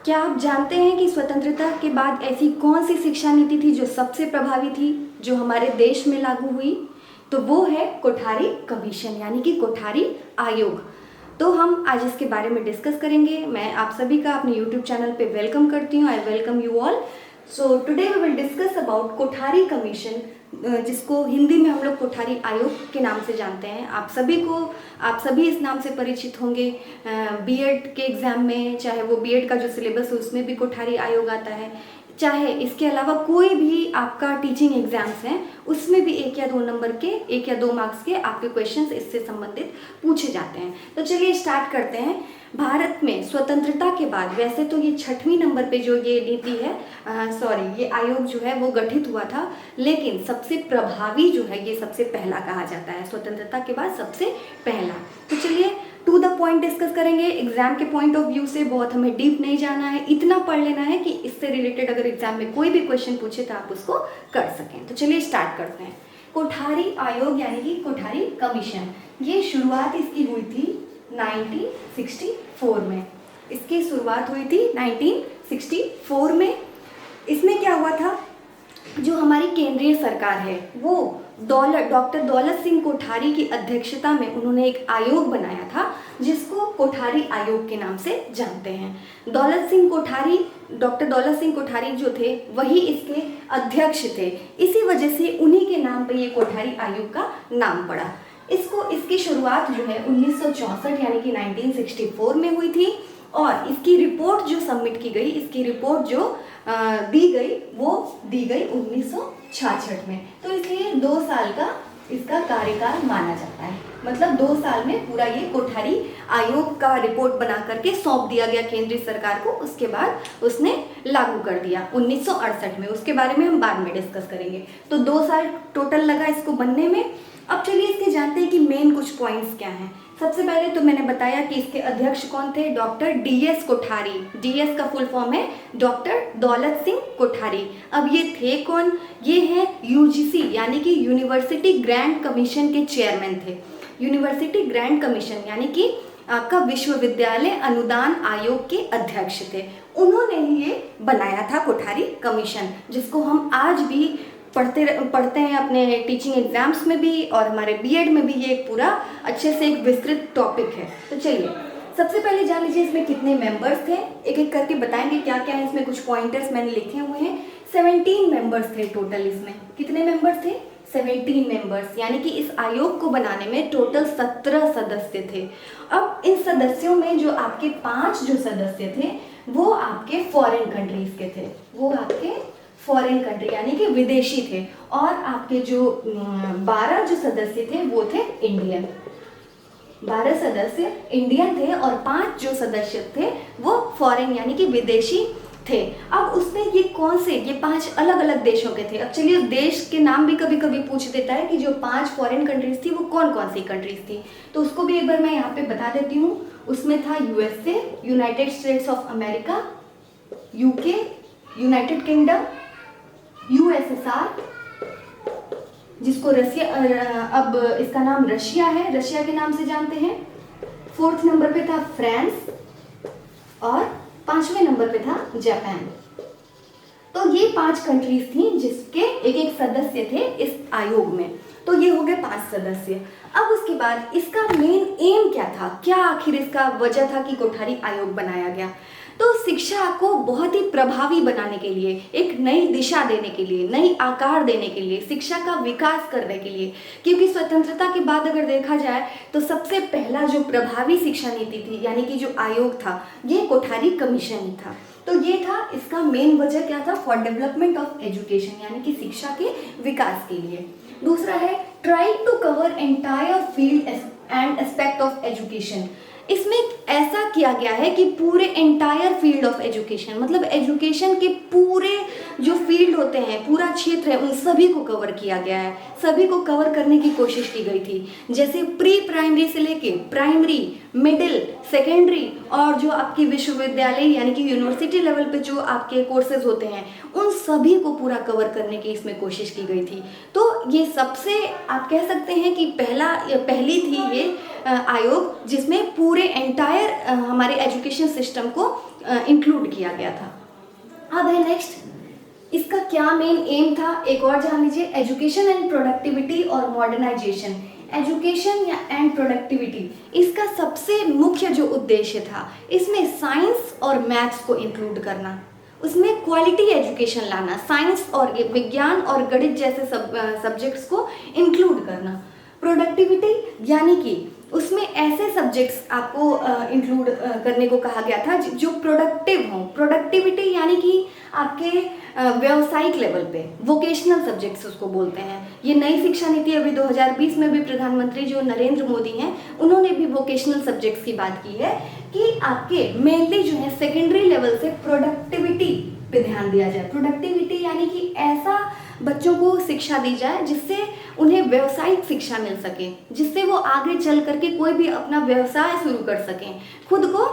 क्या आप जानते हैं कि स्वतंत्रता के बाद ऐसी कौन सी शिक्षा नीति थी जो सबसे प्रभावी थी, जो हमारे देश में लागू हुई? तो वो है कोठारी कमीशन यानी कि कोठारी आयोग। तो हम आज इसके बारे में डिस्कस करेंगे। मैं आप सभी का अपने YouTube चैनल पे वेलकम करती हूँ। I welcome you all. So today we will discuss about Kothari commission, जिसको हिंदी में हम लोग कोठारी आयोग के नाम से जानते हैं। आप सभी इस नाम से परिचित होंगे। बीएड के एग्ज़ाम में, चाहे वो बीएड का जो सिलेबस है उसमें भी कोठारी आयोग आता है, चाहे इसके अलावा कोई भी आपका टीचिंग एग्जाम्स हैं उसमें भी 1 या 2 मार्क्स के आपके क्वेश्चंस इससे संबंधित पूछे जाते हैं। तो चलिए स्टार्ट करते हैं। भारत में स्वतंत्रता के बाद, वैसे तो ये 6वें नंबर पे जो ये नीति है, ये आयोग जो है वो गठित हुआ था, लेकिन सबसे प्रभावी जो है ये सबसे पहला कहा जाता है, स्वतंत्रता के बाद सबसे पहला। तो चलिए टू द पॉइंट डिस्कस करेंगे। एग्जाम के पॉइंट ऑफ व्यू से बहुत हमें डीप नहीं जाना है, इतना पढ़ लेना है कि इससे रिलेटेड अगर एग्जाम में कोई भी क्वेश्चन पूछे तो आप उसको कर सकें। तो चलिए स्टार्ट करते हैं। कोठारी आयोग यानी कि कोठारी कमीशन, ये शुरुआत इसकी हुई थी 1964 में। इसकी शुरुआत हुई थी 1964 में। इसमें क्या हुआ था, जो हमारी केंद्रीय सरकार है वो डॉक्टर दौलत सिंह कोठारी की अध्यक्षता में उन्होंने एक आयोग बनाया था, जिसको कोठारी आयोग के नाम से जानते हैं। डॉक्टर दौलत सिंह कोठारी जो थे वही इसके अध्यक्ष थे। इसी वजह से उन्हीं के नाम पे ये कोठारी आयोग का नाम पड़ा। इसकी शुरुआत जो है 1964 यानी कि 1964 में हुई थी, और इसकी रिपोर्ट जो सबमिट की गई, इसकी रिपोर्ट जो दी गई 1966 में। तो इसलिए 2 साल का इसका कार्यकाल माना जाता है। मतलब 2 साल में पूरा ये कोठारी आयोग का रिपोर्ट बना करके सौंप दिया गया केंद्रीय सरकार को। उसके बाद उसने लागू कर दिया 1968 में। उसके बारे में हम बाद में डिस्कस करेंगे। तो 2 साल टोटल लगा इसको बनने में। अब चलिए इसके जानते हैं कि मेन कुछ पॉइंट्स क्या हैं। सबसे पहले तो मैंने बताया कि इसके अध्यक्ष कौन थे, डॉक्टर डीएस कोठारी। डीएस का फुल फॉर्म है डॉक्टर दौलत सिंह कोठारी। अब ये थे कौन? ये हैं यूजीसी यानी कि यूनिवर्सिटी ग्रांट कमीशन के चेयरमैन थे। यूनिवर्सिटी ग्रांट कमीशन यानी कि आपका विश्वविद्यालय अनुदान आयोग के अध्यक्ष थे। उन्होंने ही ये बनाया था कोठारी कमीशन, जिसको हम आज भी पढ़ते हैं अपने टीचिंग एग्जाम्स में भी, और हमारे बीएड में भी ये एक पूरा अच्छे से एक विस्तृत टॉपिक है। तो चलिए सबसे पहले जान लीजिए इसमें कितने मेंबर्स थे। एक एक करके बताएंगे क्या क्या है इसमें। कुछ पॉइंटर्स मैंने लिखे हुए हैं। 17 मेंबर्स थे टोटल। इसमें कितने मेंबर्स थे? 17 मेंबर्स, यानी कि इस आयोग को बनाने में टोटल 17 सदस्य थे। अब इन सदस्यों में जो आपके 5 जो सदस्य थे वो आपके फॉरेन कंट्रीज के थे, वो आपके फॉरेन कंट्री यानी कि विदेशी थे, और आपके जो 12 जो सदस्य थे वो थे इंडियन। 12 सदस्य इंडियन थे और 5 जो सदस्य थे वो फॉरेन यानी कि विदेशी थे। अब उसमें ये 5 अलग अलग देशों के थे। अब चलिए देश के नाम भी कभी कभी पूछ देता है कि जो 5 फॉरेन कंट्रीज थी वो कौन कौन सी कंट्रीज थी, तो उसको भी एक बार मैं यहाँ पे बता देती हूँ। उसमें था USA, United states of America, UK, United kingdom, USSR, जिसको रशिया, अब इसका नाम रशिया है, रशिया के नाम से जानते हैं। 4th नंबर पे था फ्रांस, और 5वें नंबर पे था जापान। तो ये 5 कंट्रीज थी जिसके एक एक सदस्य थे इस आयोग में। तो ये हो गए 5 सदस्य। अब उसके बाद इसका मेन एम क्या था, क्या आखिर इसका वजह था कि कोठारी आयोग बनाया गया? तो शिक्षा को बहुत ही प्रभावी बनाने के लिए, एक नई दिशा देने के लिए, नई आकार देने के लिए, शिक्षा का विकास करने के लिए, क्योंकि स्वतंत्रता के बाद अगर देखा जाए तो सबसे पहला जो प्रभावी शिक्षा नीति थी यानी कि जो आयोग था ये कोठारी कमीशन ही था। तो ये था इसका मेन वजह क्या था, फॉर डेवलपमेंट ऑफ एजुकेशन यानी कि शिक्षा के विकास के लिए। दूसरा है try to cover entire field and aspect of education. इसमें ऐसा किया गया है कि पूरे एंटायर फील्ड ऑफ एजुकेशन, मतलब एजुकेशन के पूरे जो फील्ड होते हैं, पूरा क्षेत्र है, उन सभी को कवर किया गया है। सभी को कवर करने की कोशिश की गई थी। जैसे प्री प्राइमरी से लेके प्राइमरी, मिडिल, सेकेंडरी, और जो आपकी विश्वविद्यालय यानी कि यूनिवर्सिटी लेवल पे जो आपके कोर्सेज होते हैं उन सभी को पूरा कवर करने की इसमें कोशिश की गई थी। तो ये सबसे आप कह सकते हैं कि पहली थी ये आयोग जिसमें पूरे एंटायर हमारे एजुकेशन सिस्टम को इंक्लूड किया गया था। अब है नेक्स्ट, इसका क्या मेन एम था, एक और जान लीजिए, एजुकेशन एंड प्रोडक्टिविटी और मॉडर्नाइजेशन। एजुकेशन या एंड प्रोडक्टिविटी, इसका सबसे मुख्य जो उद्देश्य था, इसमें साइंस और मैथ्स को इंक्लूड करना, उसमें क्वालिटी एजुकेशन लाना, साइंस और विज्ञान और गणित जैसे सब्जेक्ट्स को इंक्लूड करना। प्रोडक्टिविटी यानी कि उसमें ऐसे सब्जेक्ट्स आपको इंक्लूड करने को कहा गया था जो प्रोडक्टिव हों। प्रोडक्टिविटी यानी कि आपके व्यावसायिक लेवल पे, वोकेशनल सब्जेक्ट्स उसको बोलते हैं। ये नई शिक्षा नीति अभी 2020 में भी प्रधानमंत्री जो नरेंद्र मोदी हैं, उन्होंने भी वोकेशनल सब्जेक्ट्स की बात की है कि आपके मेनली जो है सेकेंडरी लेवल से प्रोडक्टिविटी पे ध्यान दिया जाए। प्रोडक्टिविटी यानी कि ऐसा बच्चों को शिक्षा दी जाए जिससे उन्हें व्यवसायिक शिक्षा मिल सके, जिससे वो आगे चल करके कोई भी अपना व्यवसाय शुरू कर सकें, खुद को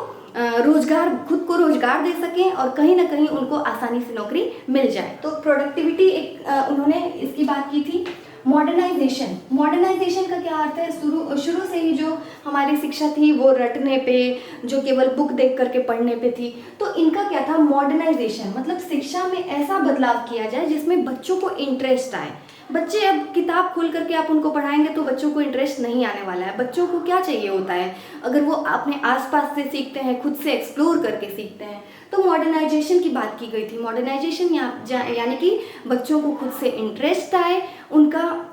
रोजगार दे सकें और कहीं ना कहीं उनको आसानी से नौकरी मिल जाए। तो प्रोडक्टिविटी एक उन्होंने इसकी बात की थी। मॉडर्नाइजेशन का क्या अर्थ है, शुरू से ही जो हमारी शिक्षा थी वो रटने पे, जो केवल बुक देख करके पढ़ने पे थी, तो इनका क्या था, मॉडर्नाइजेशन मतलब शिक्षा में ऐसा बदलाव किया जाए जिसमें बच्चों को इंटरेस्ट आए। बच्चे अब किताब खोल करके आप उनको पढ़ाएंगे तो बच्चों को इंटरेस्ट नहीं आने वाला है। बच्चों को क्या चाहिए होता है, अगर वो अपने आसपास से सीखते हैं, खुद से एक्सप्लोर करके सीखते हैं। तो मॉडर्नाइजेशन की बात की गई थी। मॉडर्नाइजेशन यानी कि बच्चों को खुद से इंटरेस्ट आए, उनका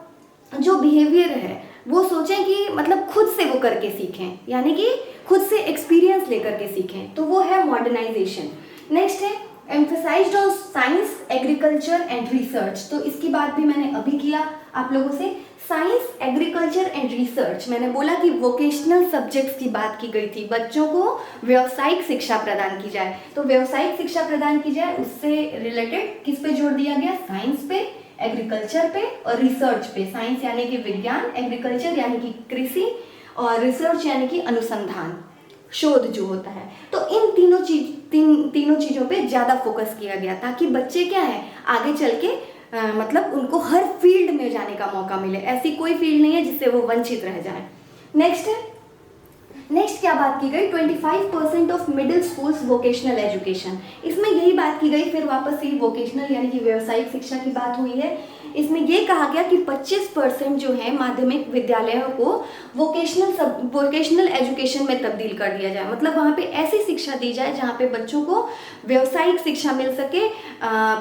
जो बिहेवियर है वो सोचें कि मतलब खुद से वो करके सीखें, यानी कि खुद से एक्सपीरियंस लेकर के सीखें, तो वो है मॉडर्नाइजेशन। नेक्स्ट है emphasised on science, agriculture and research. तो इसकी बात भी मैंने अभी किया आप लोगों से। साइंस, एग्रीकल्चर एंड रिसर्च, मैंने बोला कि वोकेशनल सब्जेक्ट्स की बात की गई थी, बच्चों को व्यावसायिक शिक्षा प्रदान की जाए। तो व्यावसायिक शिक्षा प्रदान की जाए, उससे रिलेटेड किस पे जोड़ दिया गया, साइंस पे, एग्रीकल्चर पे और रिसर्च पे। साइंस यानी कि विज्ञान, एग्रीकल्चर यानी कि कृषि और रिसर्च यानी कि अनुसंधान, शोध जो होता है। तो इन तीनों चीज़ों पे ज़्यादा फोकस किया गया ताकि बच्चे क्या है आगे चल के मतलब उनको हर फील्ड में जाने का मौका मिले। ऐसी कोई फील्ड नहीं है जिससे वो वंचित रह जाए। नेक्स्ट क्या बात की गई, 25% of middle schools vocational education. इसमें यही बात की गई, फिर वापस से वोकेशनल यानी कि व्यावसायिक शिक्षा की बात हुई है। इसमें ये कहा गया कि 25% जो है माध्यमिक विद्यालयों को वोकेशनल एजुकेशन में तब्दील कर दिया जाए। मतलब वहाँ पे ऐसी शिक्षा दी जाए जहाँ पे बच्चों को व्यावसायिक शिक्षा मिल सके,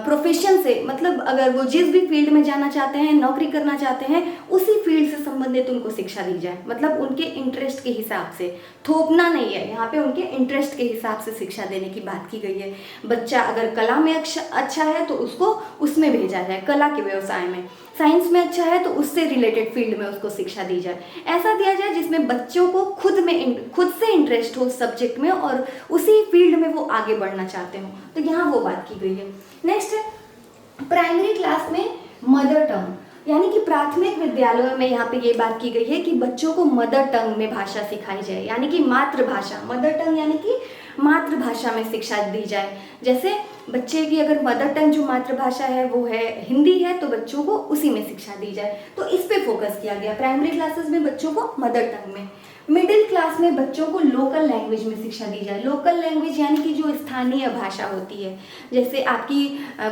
प्रोफेशन से, मतलब अगर वो जिस भी फील्ड में जाना चाहते हैं, नौकरी करना चाहते हैं, उसी फील्ड से संबंधित उनको शिक्षा दी जाए। मतलब उनके इंटरेस्ट के हिसाब से, थोपना नहीं है यहाँ पे, उनके इंटरेस्ट के हिसाब से शिक्षा देने की बात की गई है। बच्चा अगर कला में अच्छा है तो उसको उसमें भेजा जाए, कला के व्यवसाय में। साइंस में अच्छा है तो उससे रिलेटेड फील्ड में उसको शिक्षा दी जाए। ऐसा दिया जाए जिसमें बच्चों को खुद से इंटरेस्ट हो सब्जेक्ट में और उसी फील्ड में वो आगे बढ़ना चाहते हो। तो यहाँ वो बात की गई है। नेक्स्ट है प्राइमरी क्लास में मदर टंग, यानी कि प्राथमिक विद्यालयों में यहाँ पे ये बात की गई है कि बच्चों को मदर टंग में भाषा सिखाई जाए, यानी कि मातृभाषा। मदर टंग यानी कि मातृभाषा में शिक्षा दी जाए। जैसे बच्चे की अगर मदर टंग जो मातृभाषा है वो है हिंदी है, तो बच्चों को उसी में शिक्षा दी जाए। तो इस पे फोकस किया गया प्राइमरी क्लासेस में बच्चों को मदर टंग में। मिडिल क्लास में बच्चों को लोकल लैंग्वेज में शिक्षा दी जाए। लोकल लैंग्वेज यानी कि जो स्थानीय भाषा होती है, जैसे आपकी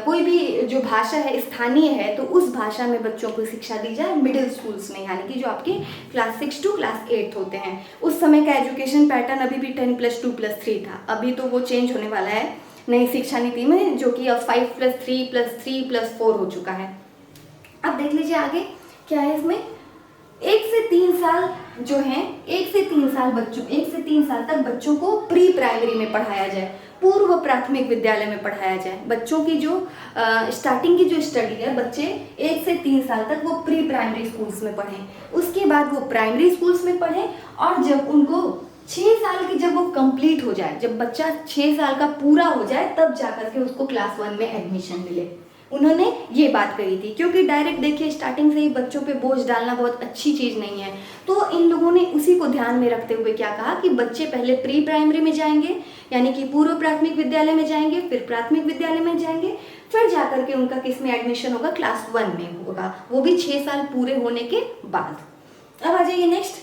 कोई भी जो भाषा है स्थानीय है, तो उस भाषा में बच्चों को शिक्षा दी जाए मिडिल स्कूल्स में, यानी कि जो आपके क्लास 6 to क्लास 8 होते हैं। उस समय का एजुकेशन पैटर्न अभी भी 10+2+3 था, अभी तो वो चेंज होने वाला है नई शिक्षा नीति में, जो कि अब 5+3+3+4 हो चुका है। अब देख लीजिए आगे क्या है इसमें। 1 से 3 साल जो है, 1 से 3 साल तक बच्चों को प्री प्राइमरी में पढ़ाया जाए, पूर्व प्राथमिक विद्यालय में पढ़ाया जाए। बच्चों की जो स्टार्टिंग की जो स्टडी है, बच्चे 1 से 3 साल तक वो प्री प्राइमरी स्कूल्स में पढ़ें, उसके बाद वो प्राइमरी स्कूल्स में पढ़ें, और जब उनको 6 साल की जब वो कंप्लीट हो जाए, जब बच्चा 6 साल का पूरा हो जाए, तब जाकर के उसको क्लास 1 में एडमिशन मिले। उन्होंने ये बात कही थी, क्योंकि डायरेक्ट देखिए स्टार्टिंग से ही बच्चों पे बोझ डालना बहुत अच्छी चीज़ नहीं है। तो इन लोगों ने उसी को ध्यान में रखते हुए क्या कहा कि बच्चे पहले प्री प्राइमरी में जाएंगे, यानी कि पूर्व प्राथमिक विद्यालय में जाएंगे, फिर प्राथमिक विद्यालय में जाएंगे, फिर जाकर के उनका किस में एडमिशन होगा, क्लास 1 में होगा, वो भी 6 साल पूरे होने के बाद। अब आ जाइए next,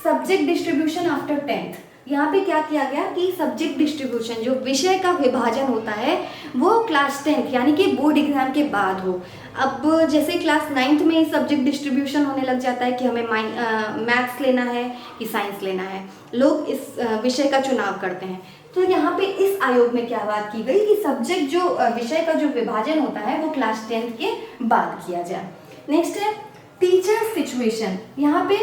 subject distribution after 10th। यहाँ पे क्या किया गया कि सब्जेक्ट डिस्ट्रीब्यूशन, जो विषय का विभाजन होता है, वो क्लास 10th यानी कि बोर्ड एग्जाम के बाद हो। अब जैसे क्लास 9th में सब्जेक्ट डिस्ट्रीब्यूशन होने लग जाता है कि हमें मैथ्स लेना है कि साइंस लेना है, लोग इस विषय का चुनाव करते हैं। तो यहाँ पे इस आयोग में क्या बात की गई कि सब्जेक्ट जो विषय का जो विभाजन होता है वो क्लास 10th के बाद किया जाए। नेक्स्ट है टीचर सिचुएशन। यहाँ पे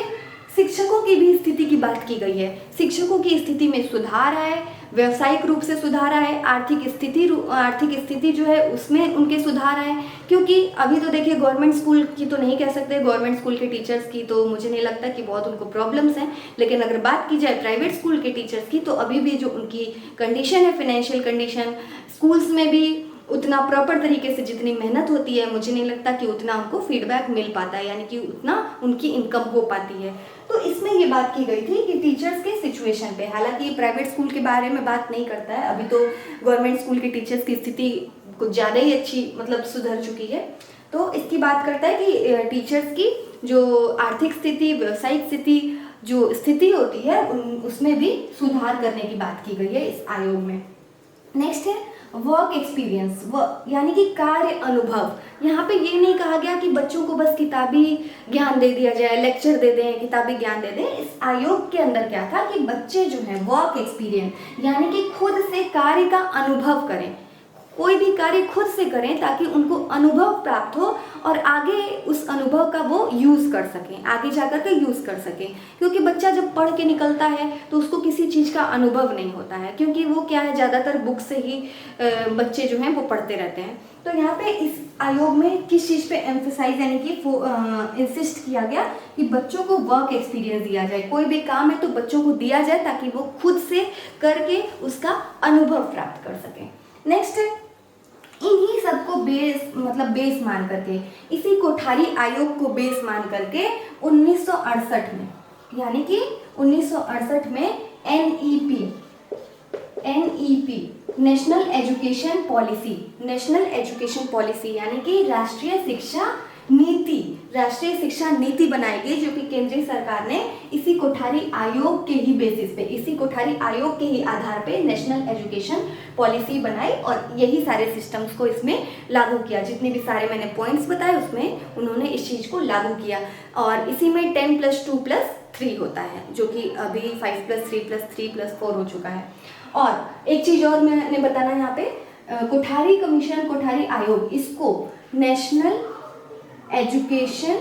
शिक्षकों की भी स्थिति की बात की गई है। शिक्षकों की स्थिति में सुधार आए, व्यावसायिक रूप से सुधार आए, आर्थिक स्थिति जो है उसमें उनके सुधार आए। क्योंकि अभी तो देखिए गवर्नमेंट स्कूल की तो नहीं कह सकते, गवर्नमेंट स्कूल के टीचर्स की तो मुझे नहीं लगता कि बहुत उनको प्रॉब्लम्स हैं, लेकिन अगर बात की जाए प्राइवेट स्कूल के टीचर्स की तो अभी भी जो उनकी कंडीशन है, फाइनेंशियल कंडीशन, स्कूल्स में भी उतना प्रॉपर तरीके से जितनी मेहनत होती है मुझे नहीं लगता कि उतना उनको फीडबैक मिल पाता है, यानी कि उतना उनकी इनकम हो पाती है। तो इसमें ये बात की गई थी कि टीचर्स के सिचुएशन पे, हालांकि प्राइवेट स्कूल के बारे में बात नहीं करता है, अभी तो गवर्नमेंट स्कूल के टीचर्स की स्थिति कुछ ज़्यादा ही अच्छी मतलब सुधर चुकी है। तो इसकी बात करता है कि टीचर्स की जो आर्थिक स्थिति, व्यावसायिक स्थिति, जो स्थिति होती है उसमें भी सुधार करने की बात की गई है इस आयोग में। नेक्स्ट है वर्क एक्सपीरियंस, यानी कि कार्य अनुभव। यहाँ पे ये नहीं कहा गया कि बच्चों को बस किताबी ज्ञान दे दिया जाए, लेक्चर दे दें, किताबी ज्ञान दे दें। इस आयोग के अंदर क्या था कि बच्चे जो हैं वर्क एक्सपीरियंस यानी कि खुद से कार्य का अनुभव करें, कोई भी कार्य खुद से करें ताकि उनको अनुभव प्राप्त हो और आगे उस अनुभव का वो यूज़ कर सकें, आगे जाकर के यूज़ कर सकें। क्योंकि बच्चा जब पढ़ के निकलता है तो उसको किसी चीज़ का अनुभव नहीं होता है, क्योंकि वो क्या है ज़्यादातर बुक से ही बच्चे जो हैं वो पढ़ते रहते हैं। तो यहाँ पे इस आयोग में किस चीज़ पे एम्फेसाइज यानी कि इंसिस्ट किया गया कि बच्चों को वर्क एक्सपीरियंस दिया जाए, कोई भी काम है तो बच्चों को दिया जाए ताकि वो खुद से करके उसका अनुभव प्राप्त कर सकें। नेक्स्ट है इन्हीं सबको बेस मान करके, इसी कोठारी आयोग को बेस मान करके 1968 में, यानी कि 1968 में एनईपी नेशनल एजुकेशन पॉलिसी यानी कि राष्ट्रीय शिक्षा नीति बनाई गई, जो कि केंद्रीय सरकार ने इसी कोठारी आयोग के ही बेसिस पे, इसी कोठारी आयोग के ही आधार पे नेशनल एजुकेशन पॉलिसी बनाई और यही सारे सिस्टम्स को इसमें लागू किया। जितने भी सारे मैंने पॉइंट्स बताए उसमें उन्होंने इस चीज़ को लागू किया और इसी में 10+2+3 होता है, जो कि अभी 5+3+3+4 हो चुका है। और एक चीज़ और मैंने बताना यहाँ पे, कोठारी आयोग, इसको नेशनल एजुकेशन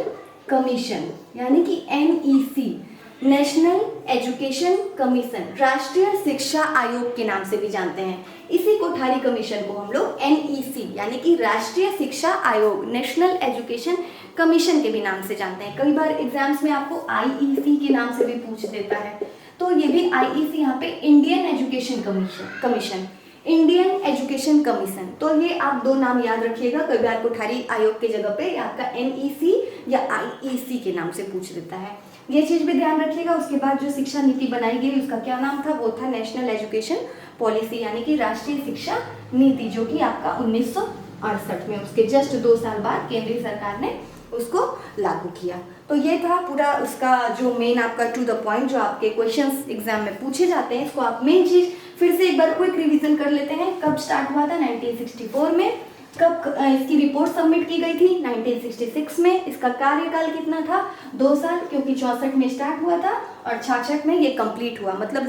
कमीशन यानी कि NEC, नेशनल एजुकेशन कमीशन, राष्ट्रीय शिक्षा आयोग के नाम से भी जानते हैं। इसी कोठारी कमीशन को हम लोग NEC यानी कि राष्ट्रीय शिक्षा आयोग, नेशनल एजुकेशन कमीशन के भी नाम से जानते हैं। कई बार एग्जाम्स में आपको IEC के नाम से भी पूछ देता है, तो ये भी IEC यहाँ पे Indian education commission, Indian education commission. तो ये आप दो नाम याद रखिएगा, कई बार कोठारी आयोग के जगह पे आपका NEC या IEC के नाम से पूछ देता है, ये चीज़ भी ध्यान रखिएगा। उसके बाद जो शिक्षा नीति बनाई गई उसका क्या नाम था, वो था नेशनल एजुकेशन पॉलिसी यानी कि राष्ट्रीय शिक्षा नीति, जो कि आपका 1968 में, उसके जस्ट 2 साल बाद केंद्रीय सरकार ने उसको लागू किया। तो ये था पूरा उसका जो मेन आपका टू द पॉइंट जो आपके क्वेश्चंस एग्जाम में पूछे जाते हैं। इसको आप मेन चीज़ फिर से एक बार क्विक रिवीजन कर लेते हैं। कब स्टार्ट हुआ था, 1964 में। कब इसकी रिपोर्ट सबमिट की गई थी, 1966 में। इसका कार्यकाल कितना था, 2 साल, क्योंकि 64 में स्टार्ट हुआ था और 66 में ये कंप्लीट हुआ, मतलब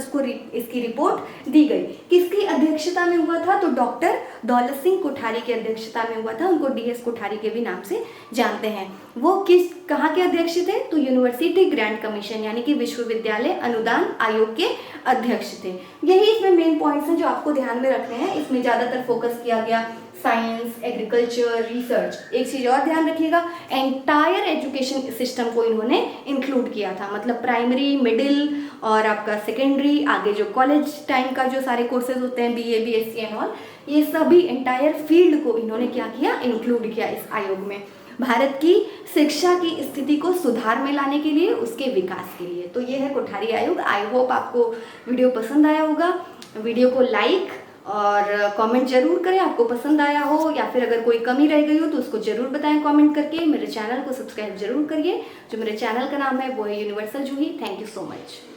इसकी रिपोर्ट दी गई। किसकी अध्यक्षता में हुआ था, तो डॉक्टर दौलत सिंह कोठारी की अध्यक्षता में हुआ था। उनको DS कोठारी के भी नाम से जानते हैं। वो कहाँ के अध्यक्ष थे, तो यूनिवर्सिटी ग्रांट कमीशन यानी कि विश्वविद्यालय अनुदान आयोग के अध्यक्ष थे। यही इसमें मेन पॉइंट्स हैं जो आपको ध्यान में रखने हैं। इसमें ज़्यादातर फोकस किया गया साइंस, एग्रीकल्चर, रिसर्च। एक चीज़ और ध्यान रखिएगा, एंटायर एजुकेशन सिस्टम को इन्होंने इंक्लूड किया था, मतलब प्राइमरी, मिडिल और आपका सेकेंडरी, आगे जो कॉलेज टाइम का जो सारे कोर्सेज होते हैं, BA, BSc एंड ऑल, ये सभी एंटायर फील्ड को इन्होंने क्या किया, इंक्लूड किया इस आयोग में, भारत की शिक्षा की स्थिति को सुधार में लाने के लिए, उसके विकास के लिए। तो ये है कोठारी आयोग। आई होप आपको वीडियो पसंद आया होगा। वीडियो को लाइक और कमेंट जरूर करें आपको पसंद आया हो, या फिर अगर कोई कमी रह गई हो तो उसको जरूर बताएं कमेंट करके। मेरे चैनल को सब्सक्राइब जरूर करिए। जो मेरे चैनल का नाम है वो है universal Juhi. Thank you so much.